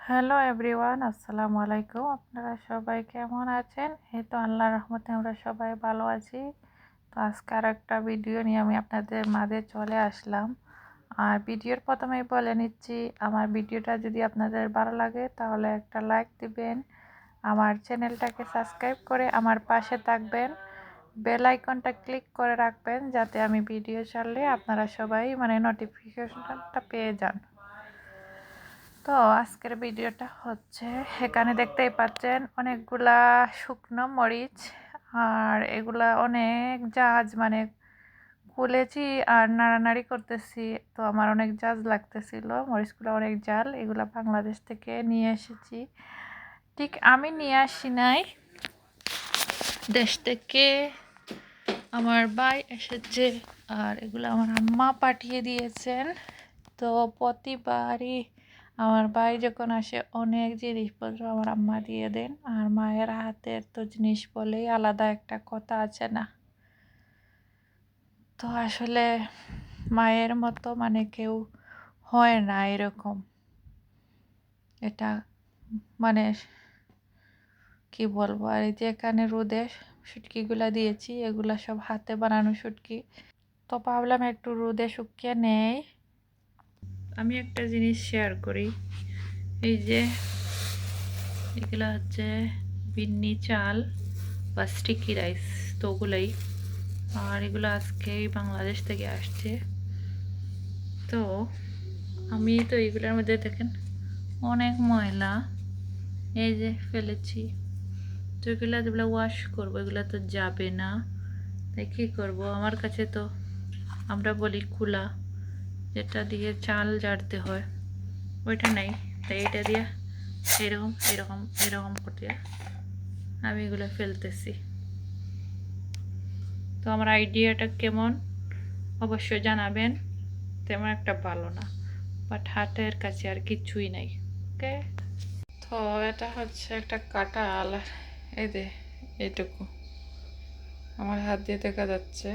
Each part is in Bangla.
হ্যালো এভরিওয়ান, আসসালামু আলাইকুম। আপনারা সবাই কেমন আছেন? এই তো আল্লাহর রহমতে আমরা সবাই ভালো আছি। তো আজকে আর একটা ভিডিও নিয়ে আমি আপনাদের মাঝে চলে আসলাম। আর ভিডিওর প্রথমেই বলে নিচ্ছি, আমার ভিডিওটা যদি আপনাদের ভালো লাগে তাহলে একটা লাইক দিবেন, আমার চ্যানেলটাকে সাবস্ক্রাইব করে আমার পাশে থাকবেন, বেল আইকনটা ক্লিক করে রাখবেন যাতে আমি ভিডিও ছাড়লে আপনারা সবাই নোটিফিকেশনটা পেয়ে যান। তো আজকের ভিডিওটা হচ্ছে, এখানে দেখতেই পাচ্ছেন অনেকগুলা শুকনো মরিচ, আর এগুলা অনেক জাজ খুলেছি আর নাড়ানাড়ি করতেছি। তো আমার অনেক জাজ লাগতেছিল, মরিচগুলো অনেক জাল। এগুলা বাংলাদেশ থেকে নিয়ে এসেছি, ঠিক আমি নিয়ে আসি নাই, দেশ থেকে আমার ভাই এসেছে, আর এগুলো আমার আম্মা পাঠিয়ে দিয়েছেন। তো প্রতিবারই আমার ভাই যখন আসে অনেক জিনিসপত্র আমার আম্মা দিয়ে দেন, আর মায়ের হাতের তো জিনিস বলেই আলাদা একটা কথা আছে না। তো আসলে মায়ের মতো কেউ হয় না এরকম। এটা মানে কি বলবো। আর এই যে এখানে রোদে শুটকিগুলা দিয়েছি, এগুলা সব হাতে বানানো শুটকি। তো ভাবলাম একটু রোদে শুকিয়ে নেই। আমি একটা জিনিস শেয়ার করি, এই যে এগুলো হচ্ছে বিন্নি চাল বা স্টিকি রাইস, তো ওগুলাই। আর এগুলো আজকেই বাংলাদেশ থেকে আসছে। তো আমি তো এগুলোর মধ্যে দেখেন অনেক ময়লা, এই যে ফেলেছি। তো এগুলো ওয়াশ করবো, এগুলো তো যাবে না, তাই কী করবো। আমার কাছে তো আমরা বলি কুলা, যেটা দিয়ে চাল ঝাড়তে হয়, ওইটা নাই। তাই এটা দিয়ে এরকম এরকম এরকম করতে আমি এগুলো ফেলতেছি। তো আমার আইডিয়াটা কেমন অবশ্যই জানাবেন। তেমন একটা ভালো না, বাট হাতের কাছে আর কিছুই নাই। ওকে, তো এটা হচ্ছে একটা কাঁঠাল, এই যে এইটুকু আমার হাত দিয়ে দেখা যাচ্ছে।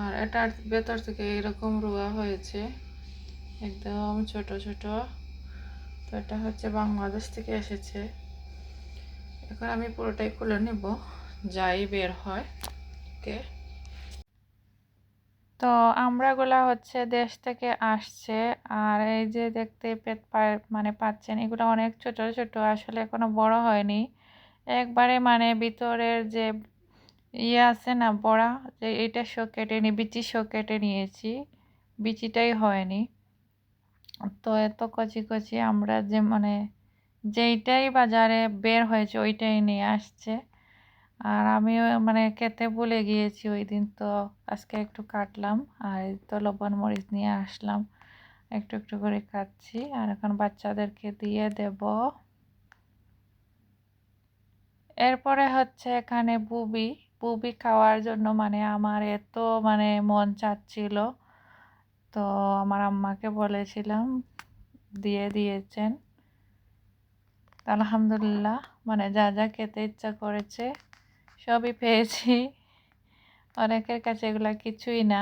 আর এটার ভেতর থেকে এরকম রোয়া হয়েছে, একদম ছোট ছোট। তো এটা হচ্ছে বাংলাদেশ থেকে এসেছে। এখন আমি পুরোটাই খুলে নেব, যাই বের হয়। ওকে, তো আমড়াগুলা হচ্ছে দেশ থেকে আসছে। আর এই যে দেখতে পাচ্ছেন, এগুলো অনেক ছোট ছোট, আসলে এখনো বড় হয়নি একবারে। ভিতরের যে ইয়ে আছে না বড়া, যে এটা কেটে বিচি কেটে নিয়েছি, বিচিটাই হয়নি। তো এত কচি কচি আমরা যে যেইটাই বাজারে বের হয়েছে ওইটাই নিয়ে আসছে। আর আমিও খেতে ভুলে গিয়েছি ওই দিন, তো আজকে একটু কাটলাম। আর এই তো লবণ মরিচ নিয়ে আসলাম, একটু একটু করে খাচ্ছি। আর এখন বাচ্চাদেরকে দিয়ে দেব। এরপরে হচ্ছে এখানে বুবি বুবি খাওয়ার জন্য আমার এত মন চাচ্ছিল। তো আমার আম্মাকে বলেছিলাম, দিয়ে দিয়েছেন। আলহামদুলিল্লাহ, যা যা খেতে ইচ্ছা করেছে সবই পেয়েছি। অনেকের কাছে এগুলা কিছুই না।